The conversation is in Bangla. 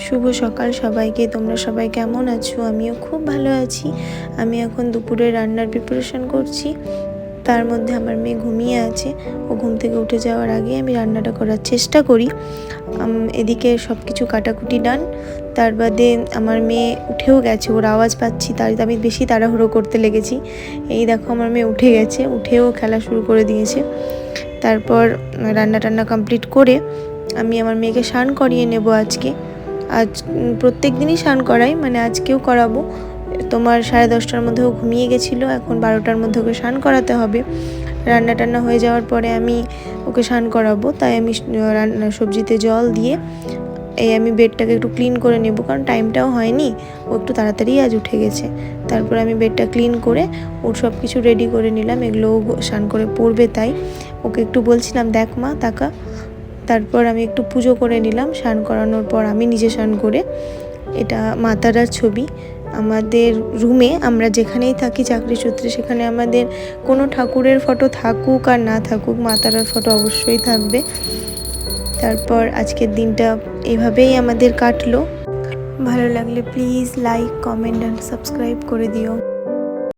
শুভ সকাল সবাইকে। তোমরা সবাই কেমন আছো? আমিও খুব ভালো আছি। আমি এখন দুপুরে রান্নার প্রিপারেশন করছি। তার মধ্যে আমার মেয়ে ঘুমিয়ে আছে। ও ঘুম থেকে উঠে যাওয়ার আগে আমি রান্নাটা করার চেষ্টা করি। এদিকে সব কিছু কাটাকুটি ডান। তার বাদে আমার মেয়ে উঠেও গেছে, ওর আওয়াজ পাচ্ছি, তাই আমি বেশি তাড়াহুড়ো করতে লেগেছি। এই দেখো আমার মেয়ে উঠে গেছে, উঠেও খেলা শুরু করে দিয়েছে। তারপর রান্না টান্না কমপ্লিট করে আমি আমার মেয়েকে স্নান করিয়ে নেব আজকে। আজ প্রত্যেক দিনই স্নান করাই, মানে আজকেও করাবো। তোমার 10:30টার মধ্যেও ঘুমিয়ে গেছিলো, এখন 12টার মধ্যে ওকে স্নান করাতে হবে। রান্না টান্না হয়ে যাওয়ার পরে আমি ওকে স্নান করাবো, তাই আমি সবজিতে জল দিয়ে আমি বেডটাকে একটু ক্লিন করে নেব, কারণ টাইমটাও হয়নি, ও একটু তাড়াতাড়ি আজ উঠে গেছে। তারপর আমি বেডটা ক্লিন করে ওর সব কিছু রেডি করে নিলাম, এগুলোও স্নান করে পড়বে, তাই ওকে একটু বলছিলাম দেখ মা তাকা। তারপর আমি একটু পুজো করে নিলাম। স্নান করানোর পর আমি নিজে স্নান করে, এটা মা তারার ছবি। আমাদের রুমে আমরা যেখানেই থাকি চাকরি সূত্রে, সেখানে আমাদের কোনো ঠাকুরের ফটো থাকুক আর না থাকুক, মা তারার ফটো অবশ্যই থাকবে। তারপর আজকের দিনটা এভাবেই আমাদের কাটলো। ভালো লাগলে please like, comment and subscribe করে দিও।